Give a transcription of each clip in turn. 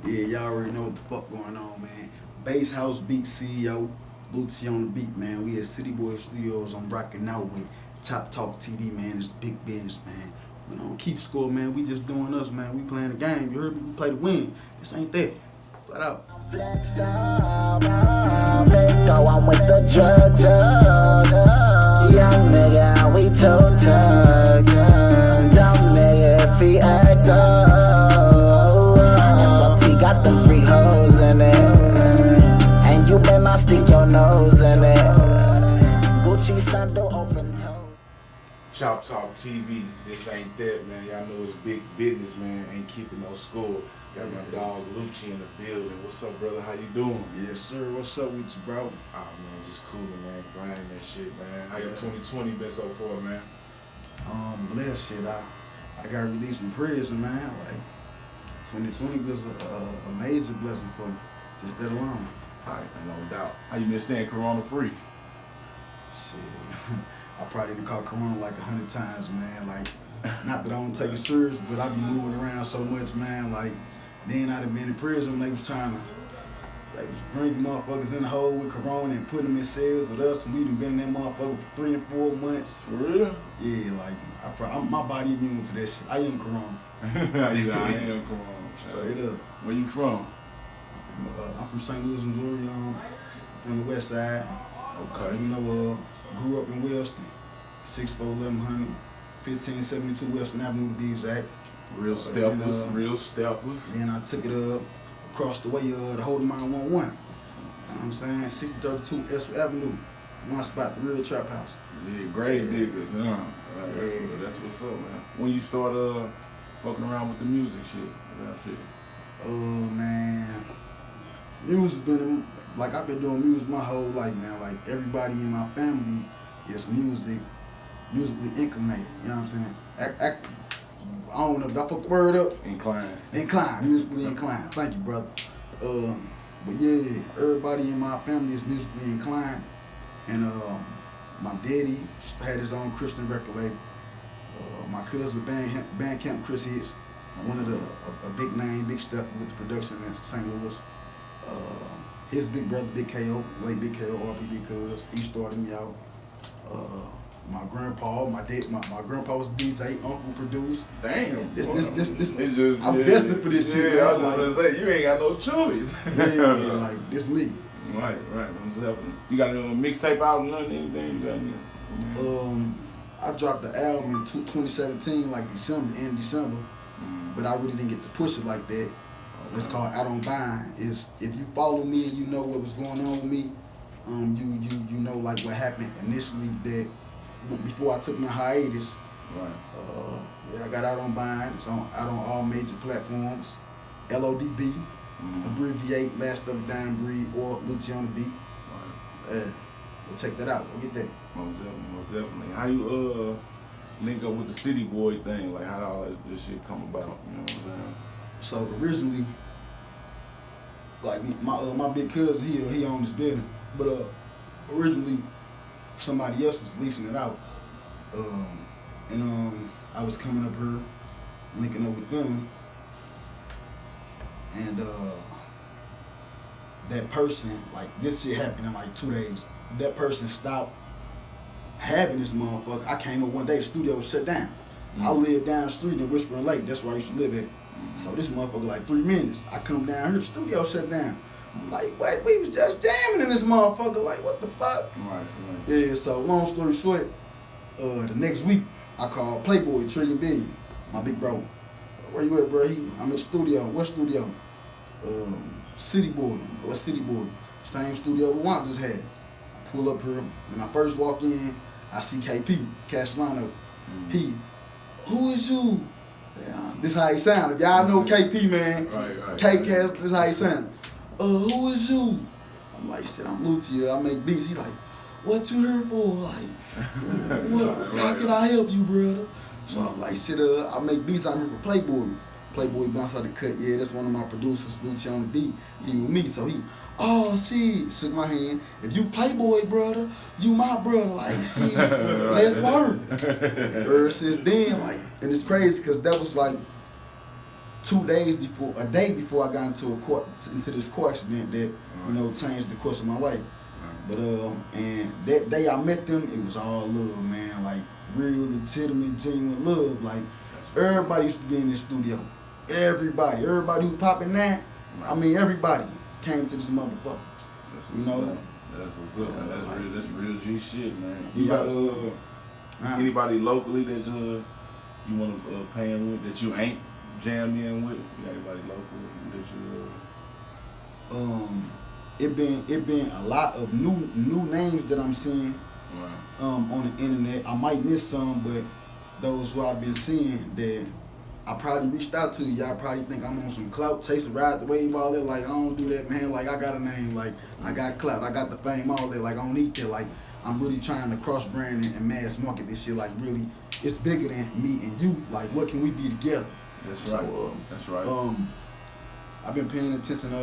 Yeah, y'all already know what the fuck going on, man. Bass House Beat CEO, Lucci on the beat, man. We at City Boy Studios. I'm rocking out with Top Talk TV, man. It's big business, man. We don't keep score, man. We just doing us, man. We playing the game. You heard me? We play to win. This ain't that. Flat out. Go on with the drugs, young nigga, we too tugs. Dumb nigga, if he act up, FLT got them free hoes in it, and you better not stick your nose in it. Gucci sandal open toe. Chop Talk TV, this ain't that, man. Y'all know it's big business, man. Ain't keeping no score. Got my dog Lucci in the building. What's up, brother? How you doing? Yes, sir. What's up with you, bro? Oh, man, just coolin', man. Grinding that shit, man. How your 2020 been so far, man? Last shit, I got released from prison, man. Like, 2020 was a major blessing for me. Just that alone. All right, no doubt. How you been staying corona free? Shit. I probably done caught corona like 100 times, man. Like, not that I don't take it serious, but I be moving around so much, man. Like, then I'd have been in prison when they was trying to, bring motherfuckers in the hole with corona and put them in cells with us, and we done been in that motherfucker for 3 and 4 months. For real? Yeah, like, my body immune to that shit. I am corona. I am corona. Straight up. Where you from? I'm from St. Louis, Missouri, from the west side. Okay. You know, grew up in Wellston, 6'4", 1572 Western Avenue to be exact. Real steppers, real steppers. Then I took it across the way the Holden Mine 11. You know what I'm saying? 6032 Esther Avenue. One spot, the real trap house. Yeah, grave diggers, huh? That's what's up, man. When you start fucking around with the music shit, that shit. Oh man, music's been like I've been doing music my whole life, man. Like everybody in my family is musically inclinated. You know what I'm saying? I don't know if I fucked the word up. Inclined, musically inclined. Thank you, brother. But yeah, everybody in my family is musically inclined, and my daddy had his own Christian record label. My cousin Bandcamp Chris Hicks, one of a big name, big step with the production in St. Louis. His big brother, Big KO, late Big KO, RBD Cuz, he started me out. My grandpa, my grandpa was a DJ, uncle produced. Damn. I'm destined for this shit. Yeah, I was just gonna say, you ain't got no choice. Yeah, like, this me. Right. You got a mixtape out or nothing, anything? You got I dropped the album in 2017, like end December, but I really didn't get to push it like that. It's called Out on Bind. If you follow me and you know what was going on with me, you know like what happened initially that before I took my hiatus. Right. Yeah, I got Out on Bind. It's out on all major platforms. LODB, abbreviate Last of the Dying Breed, or Lucci on the beat. Right. We'll check that out. We'll get that. Most definitely. How you link up with the City Boy thing? Like how did all this shit come about? You know what I'm saying? So originally, like my big cousin, he owned this building, but originally somebody else was leasing it out, and I was coming up here, linking up with them, and that person, like this shit happened in like 2 days. That person stopped having this motherfucker. I came up one day, the studio was shut down. I lived down the street in Whispering Lake. That's where I used to live at. So this motherfucker like 3 minutes. I come down here, the studio shut down. I'm like, what? We was just jamming in this motherfucker. Like, what the fuck? Right. Yeah, so long story short, the next week, I called Playboy, Trillion Billion, my big bro. Where you at, bro? I'm in the studio. What studio? City Boy. What City Boy? Same studio we want just had. I pull up here. When I first walk in, I see KP, Cashlano. Who is you? Yeah, this how he sound. If y'all know KP, man, Right. K-Cast, this how he sound. Who is you? I'm like, shit, I'm Lucci. I make beats. He like, what you here for? Like, how can I help you, brother? So I'm like, shit, I make beats. I'm here for Playboy. Playboy bounce out the cut. Yeah, that's one of my producers, Lucci on the beat. He with me, so he, oh, shit, shook my hand. If you Playboy, brother, you my brother. Like, shit, let's work. Ever since then, like, and it's crazy because that was like 2 days before, a day before I got into this car accident that, you know, changed the course of my life. But and that day I met them, it was all love, man. Like real, legitimate, genuine love. Like everybody used to be in the studio. Everybody who popping that, I mean everybody came to this motherfucker. That's what's up. That's what's up. Man. That's real G shit, man. You Yeah. got anybody locally that you want to pay in with that you ain't jammed in with? You got anybody locally that you? It been a lot of new names that I'm seeing Right. on the internet. I might miss some, but those who I've been seeing that I probably reached out to. Y'all probably think I'm on some clout, chasing, ride the wave, all that. Like I don't do that, man. Like I got a name, like I got clout, I got the fame, all that. Like I don't need that. Like I'm really trying to cross brand and mass market this shit. Like really, it's bigger than me and you. Like what can we be together? That's right. So, That's right. I've been paying attention.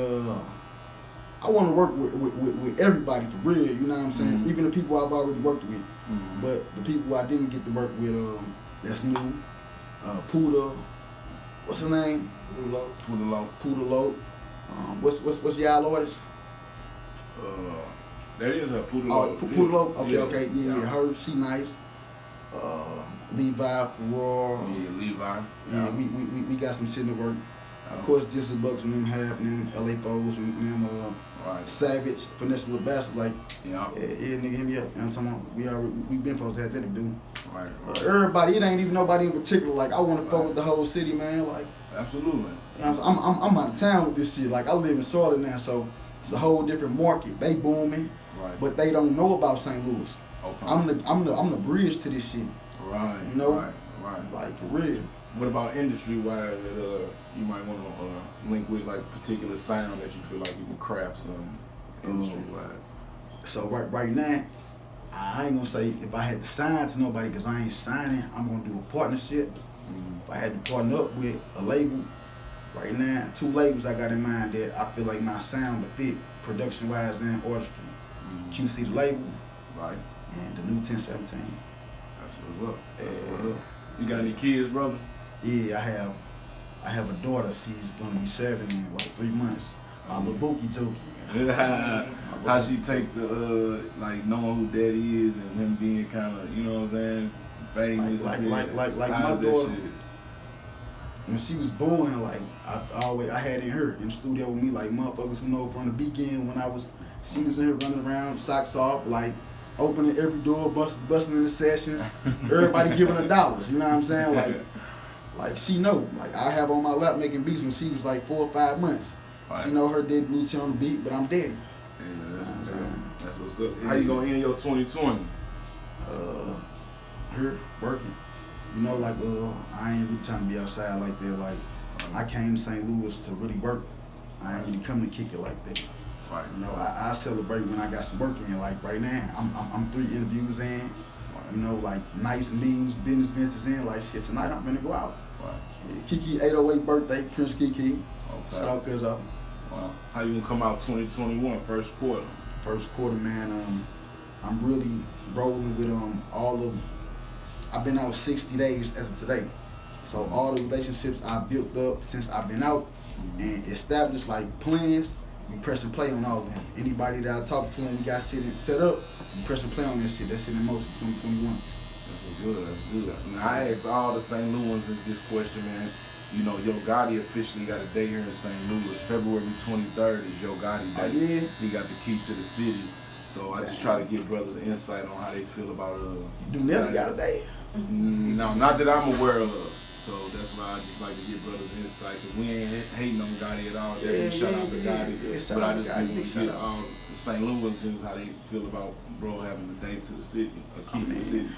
I want to work with everybody for real. You know what I'm saying? Mm-hmm. Even the people I've already worked with, Mm-hmm. but the people I didn't get to work with, that's new. Puda, what's her name? Puda Low. What's y'all artist? That is her Puda Oh, Low. Puda Low. Okay, Yeah. okay, yeah, her. She nice. Levi, Ferraro. Yeah, Levi. Yeah, we got some shit in the work. Of course, this is Bucks and them have them LA Foes and them Right. Savage, Finesse the Bastard, like Yeah. yeah, nigga, hit me up. You know what I'm talking about? We been supposed to have that to do. Right. Everybody, it ain't even nobody in particular. Like I want to fuck with the whole city, man. Like Absolutely. you know, I'm out of town with this shit. Like I live in Charlotte now, so it's a whole different market. They booming, Right. but they don't know about St. Louis. Okay. I'm the bridge to this shit. Right. You know? Right. Like for real. What about industry wise that you might want to link with, like particular sound that you feel like you can craft some industry wise? So right now, I ain't gonna say if I had to sign to nobody because I ain't signing. I'm gonna do a partnership. If I had to partner up with a label, right now, 2 labels I got in mind that I feel like my sound would fit production wise and artistry. QC the label, Right. and the new 1017. That's what's up. That's what's up. You got any kids, brother? Yeah, I have a daughter. She's gonna be 7 in like 3 months. My little Bookie Jokey. How she take the like knowing who daddy is and him being kind of, you know what I'm saying, famous. Like and my that daughter. shit. When she was born, like I had in her in the studio with me, like motherfuckers who know from the beginning when she was in here running around, socks off, like opening every door, busting in the sessions, everybody giving her dollars. You know what I'm saying? Like she know. Like I have on my lap making beats when she was like 4 or 5 months. Right. She know her dad Lucy on the beat, but I'm dead. Yeah, that's what's up. That's what's up. How you gonna end your 2020? Her working. You know, like I ain't really trying to be outside like that. Like I came to St. Louis to really work. I ain't really come to kick it like that. Right. You know, I celebrate when I got some work in. Like right now, I'm 3 interviews in. You know, like nice meetings, business ventures in. Like shit, tonight I'm gonna go out. Right. Yeah, Kiki 808 birthday, Prince Kiki. Okay. Shout out cuz Wow. How you gonna come out 2021 first quarter? First quarter, man. I'm really rolling with I've been out 60 days as of today. So all the relationships I've built up since I've been out and established like plans, we press and play on all of them. Anybody that I talk to and we got shit set up, we press and play on that shit. That shit in motion 2021. That's good. That's good. Now, I asked all the St. Louisans this question, man. You know, Yo Gotti officially got a day here in St. Louis. February 23rd is Yo Gotti Day. Oh, yeah? He got the key to the city. So I just try to give brothers an insight on how they feel about You never got a day. No, not that I'm aware of. So that's why I just like to give brothers insight, because we ain't hating on Gotti at all. Yeah, Shout out to yeah, Gotti. yeah, shout But I out to just Gotti, want to shout get out. all the St. Louisans how they feel about bro having the day to the city, a key to the city.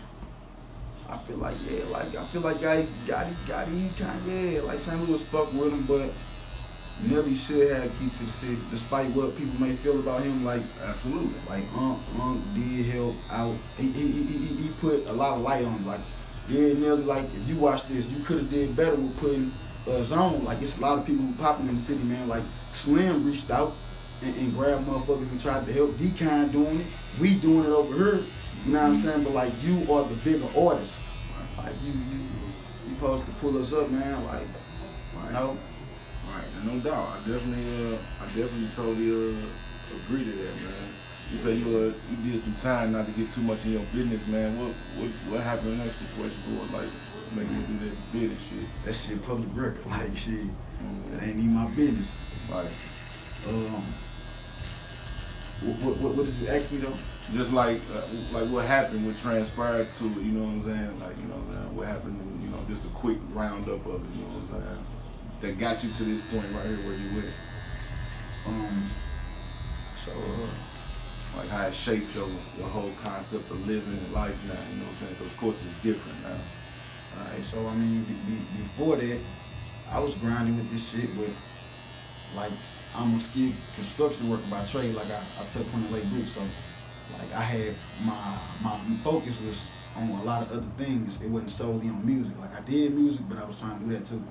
I feel like Gotti kinda like St. Louis fuck with him, but Nelly should have key to the city, despite what people may feel about him. Like Absolutely. like Unc did help out. He put a lot of light on him. Like yeah, Nelly. Like if you watch this, you could have did better with putting Zone. Like it's a lot of people who popping in the city, man. Like Slim reached out and grabbed motherfuckers and tried to help. D-Kind doing it. We doing it over here. You know what I'm saying? But like you are the bigger artist. Like you supposed to pull us up, man. Like you know. Right, and no doubt. I definitely totally agree to that, man. You say you did some time not to get too much in your business, man. What happened in that situation? What like make you do that business shit? That shit public record. Like shit, that ain't even my business. Like, what did you ask me though? just like what happened, what transpired to it, you know what I'm saying? Like, you know what happened, you know, just a quick roundup of it, you know what I'm saying? That got you to this point right here where you at. So Like how it shaped your whole concept of living and life now, you know what I'm saying? 'Cause of course it's different now. alright, so I mean, before that, I was grinding with this shit, but like I'm a skilled construction worker by trade. Like I took Point Lake Brick, so like I had my focus was on a lot of other things. It wasn't solely on music. Like I did music, but I was trying to do that too.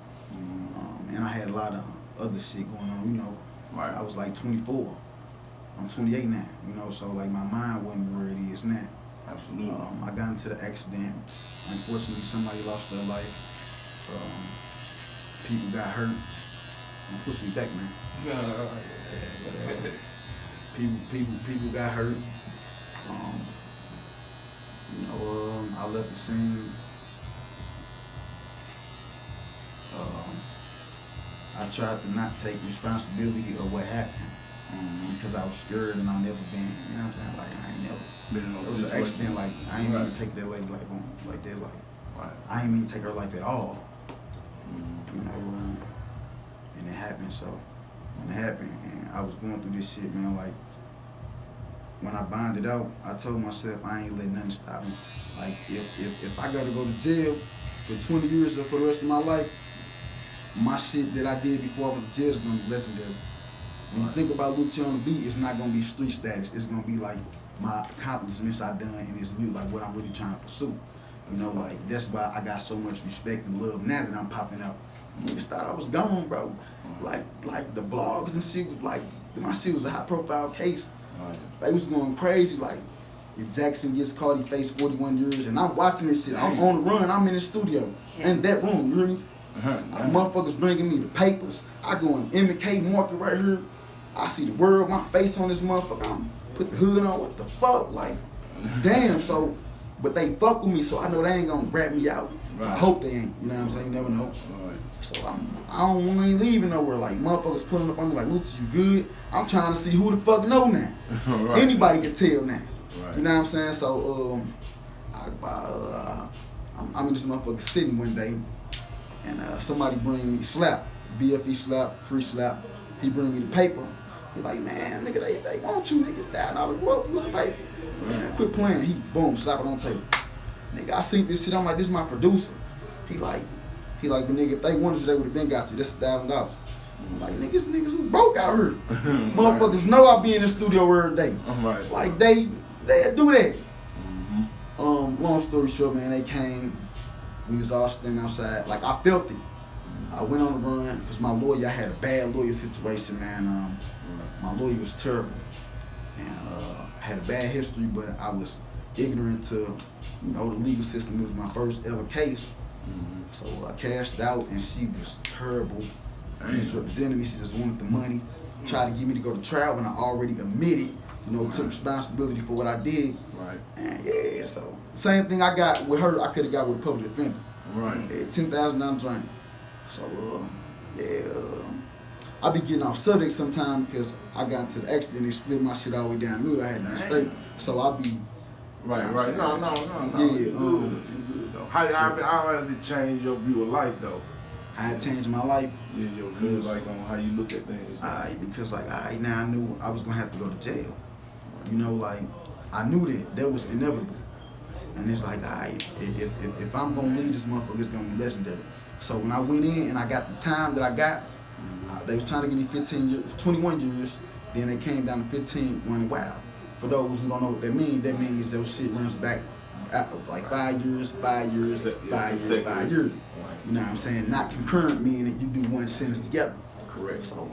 And I had a lot of other shit going on. You know, Right. I was like 24. I'm 28 now. You know, so like my mind wasn't where it is now. Absolutely. I got into the accident. Unfortunately, somebody lost their life. People got hurt. Don't push me back, man. People got hurt. I left the scene. I tried to not take responsibility of what happened because I was scared and I never been, you know what I'm saying? Like I ain't never. Been in no It was an situation. accident. Like I ain't even take that lady like on like that. Like Right. I ain't even take her life at all. You know, and it happened. So when it happened, and I was going through this shit, man. Like when I bonded out, I told myself I ain't letting nothing stop me. Like if I gotta go to jail for 20 years or for the rest of my life, my shit that I did before I went to jail is gonna be legendary. When you think about Lucci on the beat, it's not gonna be street status. It's gonna be like my accomplishments I done in this music, like what I'm really trying to pursue. You know, like that's why I got so much respect and love now that I'm popping out. Niggas thought I was gone, bro. Like the blogs and shit was like, my shit was a high profile case. Right. They was going crazy. Like if Jackson gets caught, he faced 41 years, and I'm watching this shit. I'm on the run. I'm in the studio in that room. You hear me? Motherfuckers bringing me the papers. I go in MK Market right here. I see the world, my face on this motherfucker. I'm put the hood on. What the fuck? Like, damn. So, but they fuck with me, so I know they ain't gonna rat me out. Right. I hope they ain't. You know what I'm saying? You never know. Right. So I ain't leaving nowhere. Like motherfuckers pulling up on me like, Lucci, you good? I'm trying to see who the fuck know now. Right. Anybody can tell now. Right. You know what I'm saying? So I'm in this motherfucker sitting one day, and somebody bring me slap, BFE slap, free slap. He bring me the paper. He like, man, nigga, they want you niggas down all the world with the paper. Man, quit playing. He boom, slap it on the table. Nigga, I seen this shit. I'm like, this is my producer. He like, but nigga, if they wanted you, they would have been got you. That's $1,000. I'm like, niggas who broke out here. Motherfuckers know I be in the studio every day. Right. Like they do that. Long story short, man, they came. We was all standing outside. Like I felt it. I went on the run because my lawyer, I had a bad lawyer situation, man. My lawyer was terrible, and had a bad history, but I was ignorant to, the legal system. It was my first ever case, so I cashed out, and she was terrible. Misrepresented me. She just wanted the money. Tried to get me to go to trial when I already admitted, took responsibility for what I did. Right. And yeah, so same thing I got with her, I could have got with a public defender. Right. $10,000 drain. So I be getting off subject sometimes because I got into the accident and split my shit all the way down the middle. I had a mistake, so I be. Right. No. Yeah. You good though. How has it changed your view of life though? I had changed my life. Yeah, your view like on how you look at things. Because now I knew I was gonna have to go to jail. Like I knew that was inevitable. And it's like, if I'm gonna leave this motherfucker, it's gonna be legendary. So when I went in and I got the time that I got, they was trying to give me 15 years, 21 years. Then they came down to 15 running wild. For those who don't know what that means those shit runs back like 5 years, 5 years, 5 years, 5 years. You know what I'm saying? Not concurrent, meaning you do one sentence together. Correct. So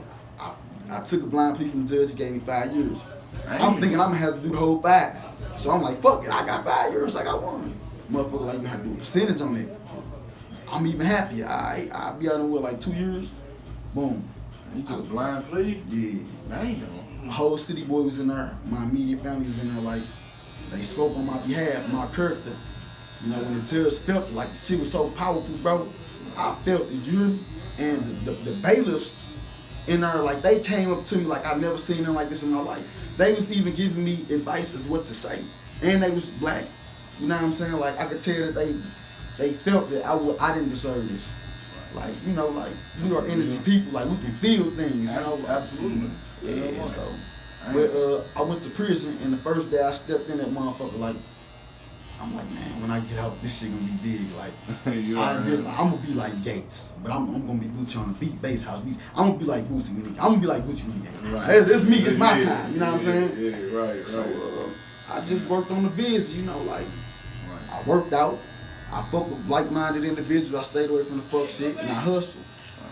I took a blind plea from the judge. He gave me 5 years. I'm thinking I'm gonna have to do the whole 5. So I'm like, fuck it, I got 5 years, I got one. Motherfucker, like, you gonna have to do a percentage on it. I'm even happier. I'll be out in like 2 years. Boom. You took a blind plea? Yeah. Damn. My whole city boy was in there. My immediate family was in there. Like, they spoke on my behalf, my character. You know, when the terrorists felt like the shit was so powerful, bro, I felt it, you hear me? And the bailiffs in there, like, they came up to me like I never seen them like this in my life. They was even giving me advice as what to say. And they was black. You know what I'm saying? Like, I could tell that they felt that I didn't deserve this. Like, you know, like, we are energy people, like, we can feel things, you know? Absolutely. Yeah, so. But I went to prison, and the first day I stepped in that motherfucker, like, I'm like, man, when I get out, this shit gonna be big. Like, I'm gonna be like Gates, but I'm gonna be Gucci on the beat, bass house. I'm gonna be like Gucci when I'm gonna be like Gucci when he game. Right. It's me, it's my time. You know what I'm saying? Yeah, right. So I just worked on the biz, you know, like I worked out. I fucked with like-minded individuals. I stayed away from the fuck shit, and I hustled.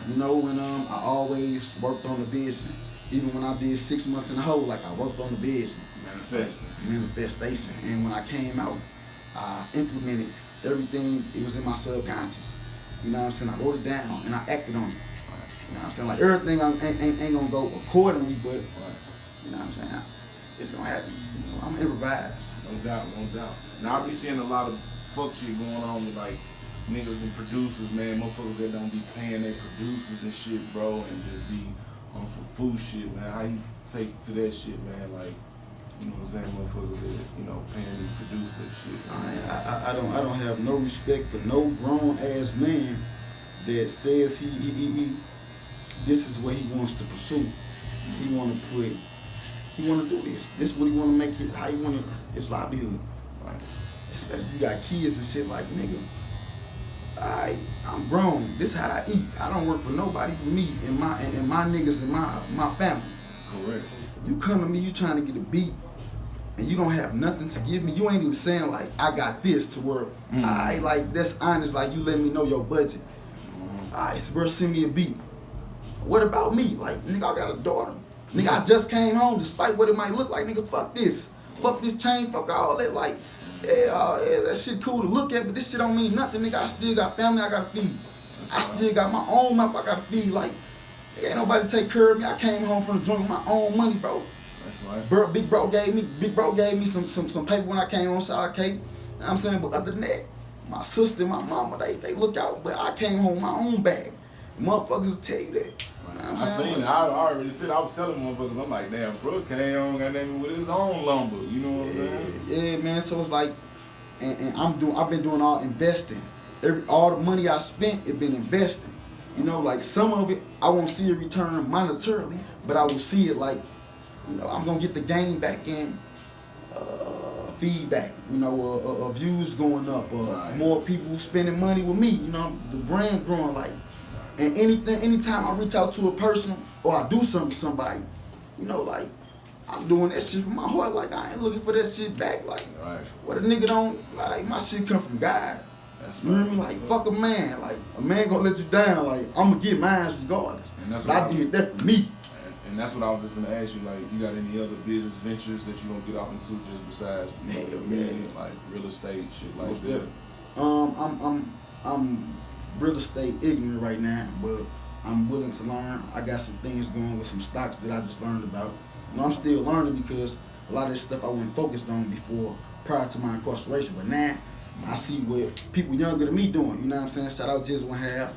You know, and I always worked on the vision. Even when I did 6 months in the hole, like I worked on the vision. Manifestation. And when I came out, I implemented everything. It was in my subconscious. You know what I'm saying? I wrote it down and I acted on it. You know what I'm saying? Like everything ain't gonna go accordingly, but you know what I'm saying? It's gonna happen. You know, I'm improvised. No doubt. Now I be seeing a lot of fuck shit going on with like niggas and producers, man. Motherfuckers that don't be paying their producers and shit, bro, and just be on some fool shit, man. How you take to that shit, man? Like, you know what I'm saying, motherfuckers that, you know, paying these producers and shit. I don't have no respect for no grown ass man that says he this is what he wants to pursue. He wanna do this. This is what he wanna make it, how he wanna his livelihood. Right. Especially you got kids and shit, like, nigga, I'm grown. This how I eat. I don't work for nobody but me and my niggas and my family. Correct. You come to me, you trying to get a beat, and you don't have nothing to give me. You ain't even saying like I got this to work. Like that's honest. Like you let me know your budget. Alright, bro, send me a beat. What about me? Like, nigga, I got a daughter. Nigga, I just came home. Despite what it might look like, nigga, fuck this. Fuck this chain. Fuck all that. Like, yeah, that shit cool to look at, but this shit don't mean nothing, nigga. I still got family I gotta feed. I still got my own mouth I gotta feed. Like, ain't nobody take care of me. I came home from the joint with my own money, bro. That's right. Big bro gave me some paper when I came on Sour Cake. You know what I'm saying? But other than that, my sister and my mama, they look out. But I came home with my own bag. Motherfuckers will tell you that. You know what I'm saying? I seen it. I already said, I was telling motherfuckers, I'm like, damn, bro came on, goddamn, with his own lumber. You know what I'm saying? Yeah, man. So it's like, and I've been doing all investing. All the money I spent, it been investing. You know, like some of it, I won't see a return monetarily, but I will see it like, you know, I'm gonna get the game back in, feedback, you know, views going up, more people spending money with me, you know, the brand growing like, and anytime I reach out to a person or I do something to somebody, you know, like, I'm doing that shit from my heart, like, I ain't looking for that shit back, like, what a nigga don't, like, my shit come from God. You hear me? Like, fuck a man. Like, a man gonna let you down. Like, I'm gonna get mine regardless. And that's but I did that for me. And that's what I was just gonna ask you. Like, you got any other business ventures that you gonna get off into just besides, you know, like real estate, shit like that? I'm real estate ignorant right now, but I'm willing to learn. I got some things going with some stocks that I just learned about. You know, I'm still learning because a lot of this stuff I wasn't focused on before, prior to my incarceration. But now, I see what people younger than me doing, you know what I'm saying? Shout out Jizzle and Half,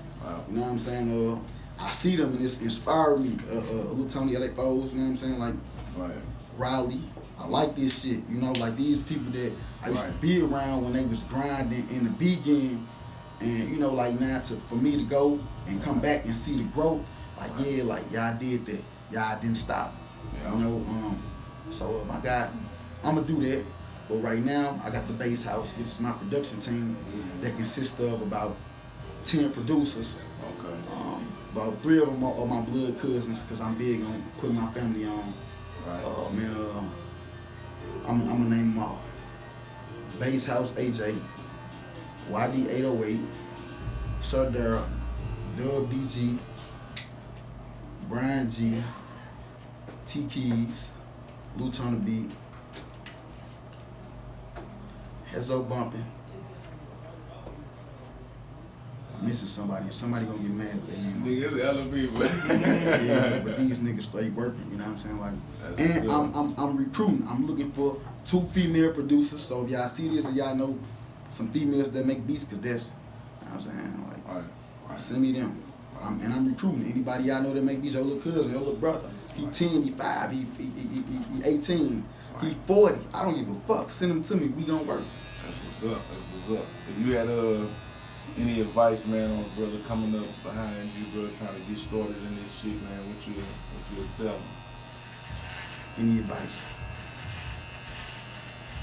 you know what I'm saying? I see them and it's inspired me. Little Tony LA Foes, you know what I'm saying? Like, Riley, I like this shit, you know, like these people that I used to be around when they was grinding in the beginning, and you know, like now for me to go and come back and see the growth, like y'all did that, y'all didn't stop, you know. So my God, I'm gonna do that. But right now, I got the Bass House, which is my production team that consists of about 10 producers. Okay. About 3 of them are my blood cousins because I'm big on putting my family on. Right. Man, I'm gonna name them all. Bass House AJ, YD808, Shardera, Dub DG, Brian G, T Keys, Luch on the Beat, Hezo Bumpin', missing somebody. Somebody gonna get mad at that name. Niggas hella people. Yeah, but these niggas straight working. You know what I'm saying? Like, and I'm recruiting. I'm looking for 2 female producers. So if y'all see this and y'all know some females that make beats, cause that's, you know what I'm saying? Like, Right. send me them. I'm recruiting. Anybody y'all know that make beats, your little cousin, your little brother. He 10, he 5, he 18, he 40. I don't give a fuck. Send them to me. We gonna work. That's what's up. That's what's up. If you had any advice, man, on a brother coming up behind you, bro, trying to get started in this shit, man, what you would tell him? Any advice?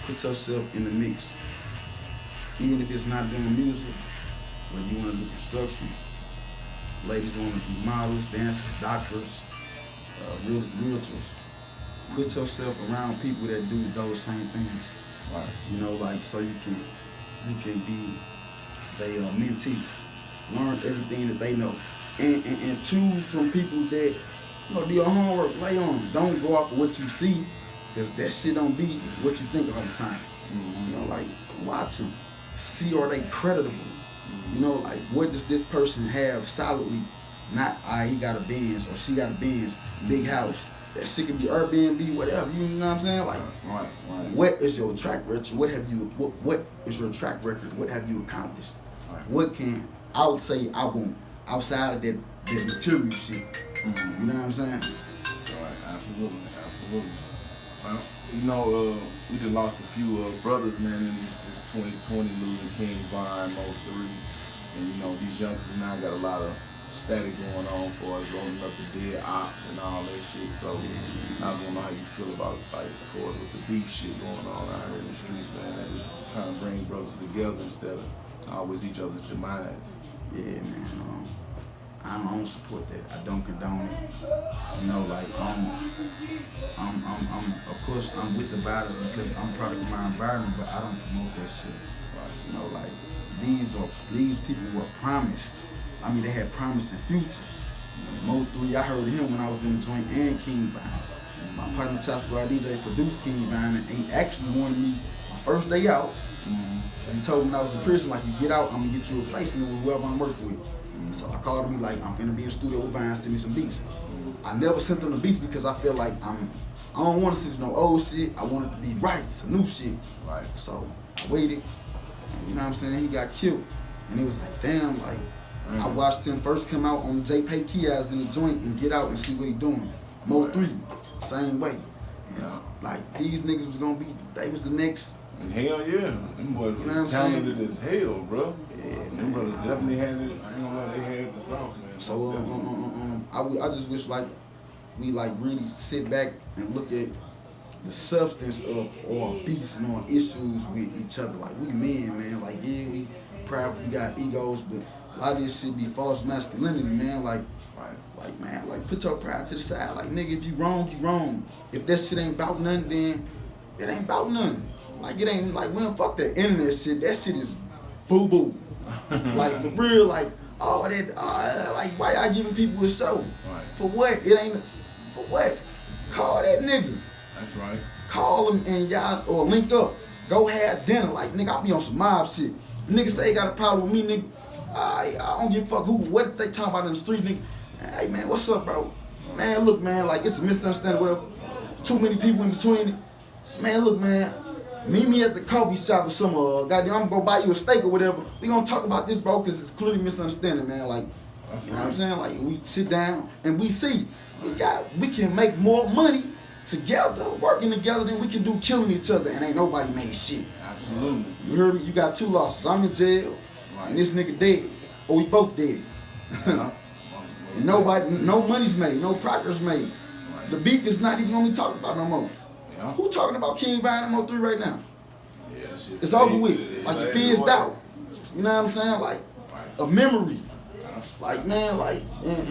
Put yourself in the mix. Even if it's not doing music, whether you want to do construction, ladies want to be models, dancers, doctors, realtors. Put yourself around people that do those same things. Right. You know, like, so you can be they mentee. Learn everything that they know. And choose some people that, you know, do your homework, lay on them. Don't go off of what you see, because that shit don't be what you think all the time. You know, like, watch them. See, are they creditable? You know, like, what does this person have solidly? Not, he got a Benz or she got a Benz, big house. That shit could be Airbnb, whatever. You know what I'm saying? Like, Right. what is your track record? What is your track record? What have you accomplished? Right. What can I would say I want outside of that material shit? You know what I'm saying? Right. Absolutely. Well, you know, we done lost a few brothers, man, in this 2020, losing King Von, Mo3, and you know these youngsters now got a lot of static going on for us, rolling up the dead ops and all that shit. So I don't know how you feel about, like, for with the beef shit going on out here in the streets, man. That is trying to bring brothers together instead of always each other's demise. Yeah, man. I don't support that. I don't condone it. You know, like, of course I'm with the violence because I'm product of my environment, but I don't promote that shit. Right? You know, like, these people were promised. I mean, they had promising futures. Mo3, I heard him when I was in the joint, and King Von. My partner Chop Squad DJ produced King Von, and he actually wanted me my first day out. And he told me when I was in prison, like, you get out, I'm gonna get you a replacement with whoever I'm working with. So I called him, like, I'm finna be in the studio with Von, send me some beats. I never sent them the beats because I feel like I don't want to send no old shit. I want it to be right, some new shit. Right. So I waited. You know what I'm saying? He got killed, and it was like, damn, like. I watched him first come out on J-Pay Kias in the joint and get out and see what he doing. Mo3, same way. And like, these niggas was gonna be, they was the next. And hell yeah, them boys You know were what I'm talented as hell, bro. Yeah, Them brothers definitely had it. I ain't gonna lie, they had the sauce, man. So I just wish, like, we, like, really sit back and look at the substance of our beefs and our issues with each other. Like, we men, man. Like, yeah, we proud, we got egos, but a lot of this shit be false masculinity, man. Like, man, like, put your pride to the side. Like, nigga, if you wrong, you wrong. If that shit ain't about nothing, then it ain't about nothing. Like, it ain't, like, we don't fuck that internet shit. That shit is boo-boo. Like, for real, like, all that, like, why y'all giving people a show? Right. For what? It ain't, for what? Call that nigga. That's right. Call him and y'all, or link up. Go have dinner. Like, nigga, I be on some mob shit. Nigga say he got a problem with me, nigga. I don't give a fuck what they talking about in the street, nigga. Hey, man, what's up, bro? Man, look, man, like, it's a misunderstanding, whatever. Too many people in between it. Man, look, man, meet me at the coffee shop or some, goddamn, I'm gonna buy you a steak or whatever. We gonna talk about this, bro, because it's clearly misunderstanding, man. Like, you know what I'm saying? Like, we sit down and we see, we can make more money together, working together, than we can do killing each other, and ain't nobody made shit. Absolutely. You heard me? You got 2 losses. I'm in jail, and this nigga dead, or we both dead. And nobody, no money's made, no progress made. The beef is not even gonna be talked about no more. Yeah. Who talking about King Von and Mo3 right now? Yeah, that shit. It's over with. Like, you fizzed out. You know what I'm saying? Like, a memory. Like, man, like, and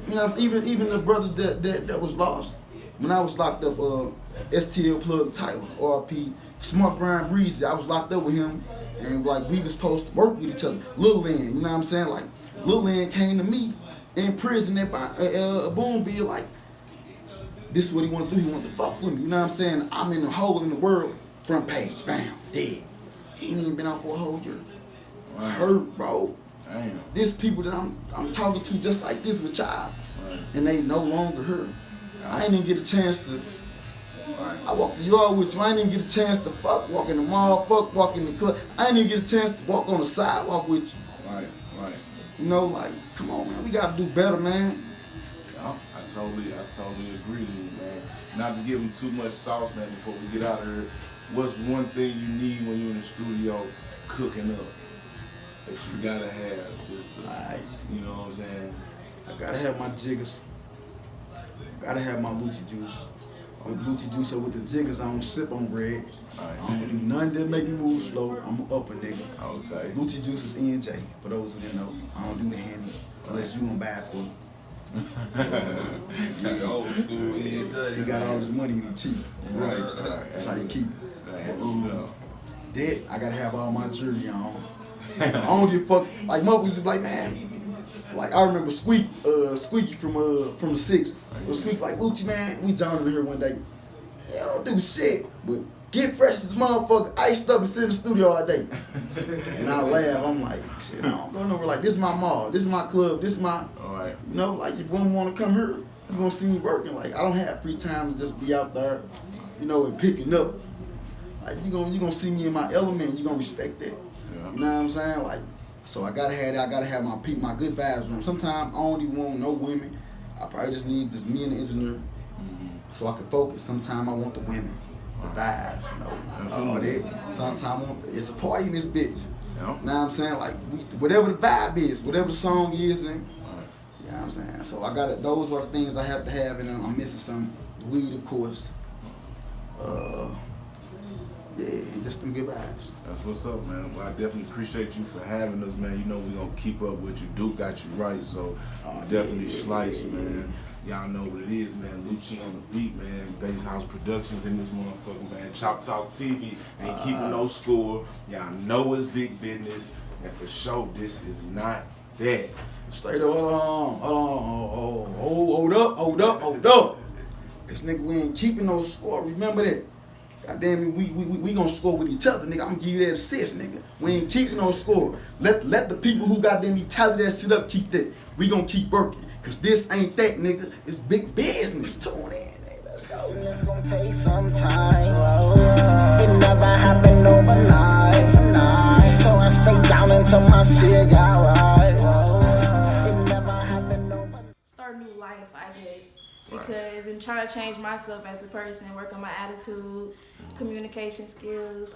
you know, even the brothers that was lost. When I was locked up, STL Plug Tyler, RP, Smart Grind Breezy, I was locked up with him, and like, we was supposed to work with each other. Lil Lynn, you know what I'm saying? Like, Lil Lynn came to me in prison at Boonville, like, this is what he want to do. He want to fuck with me, you know what I'm saying? I'm in the hole in the world, front page, bam, dead. He ain't even been out for a whole year. Hurt, bro. Damn. There's people that I'm talking to just like this with y'all, Right. and they no longer here. I ain't even get a chance to. Right. I walk the yard with you. I ain't even get a chance to fuck walk in the mall, fuck walk in the club. I ain't even get a chance to walk on the sidewalk with you. Right. Right. You know, like, come on, man. We gotta do better, man. Yeah, I totally agree with you, man. Not to give them too much sauce, man, before we get out of here. What's one thing you need when you're in the studio cooking up that you gotta have just to, Alright. you know what I'm saying? I gotta have my jiggers. Gotta have my Lucci juice. With Lucci juice or with the jiggers, I don't sip on red. I don't do nothing that make me move slow. I'm an upper nigga. Okay. Lucci juice is ENJ, for those who didn't know. I don't do the handy unless you gonna buy it for me. Like old school, He got all his money and he cheap. Right. That's how you keep it. Man, That, I gotta have all my jewelry on. I don't give a fuck. Like motherfuckers be like, man. Like I remember Squeaky from the Six. Squeaky like, Lucci, man, we joining here one day. They don't do shit, but get fresh as motherfucker, iced up and sit in the studio all day. And I laugh. I'm like, shit, I don't go nowhere. Like this is my mall, this is my club, this is my, Alright. you know, like if one want to come here, you gonna see me working. Like I don't have free time to just be out there, you know, and picking up. Like you gonna see me in my element. You gonna respect that. Yeah. You know what I'm saying? Like, so I gotta have that. I gotta have my good vibes room. Sometimes I don't even want no women. I probably just need just me and the engineer, so I can focus. Sometimes I want the women, the vibes, you know, all that. Sometimes I want it's a party in this bitch. Yeah. You know what I'm saying? Like whatever the vibe is, whatever the song is, and you know what I'm saying. So I got those are the things I have to have, and I'm missing some weed, of course. Yeah, and just them good vibes. That's what's up, man. Well, I definitely appreciate you for having us, man. You know we gonna keep up with you. Duke got you right, so definitely slice, man. Y'all know what it is, man. Lucci on the beat, man. Bass House Productions in this motherfucker, man. Chop Talk TV ain't keeping no score. Y'all know it's big business, and for sure, this is not that. Straight up, hold up. Cause nigga, we ain't keeping no score. Remember that. Goddamn it, we gonna score with each other, nigga. I'm gonna give you that assist, nigga. We ain't keeping no score. Let the people who got them tally that shit up keep that. We gonna keep working. Cause this ain't that, nigga. It's big business. Tune in, nigga. Let's go. It's gonna take some time. It never happened overnight. So I stay down until my shit got right. It never happened overnight. Start a new life, I guess. Because in trying to change myself as a person, work on my attitude, communication skills,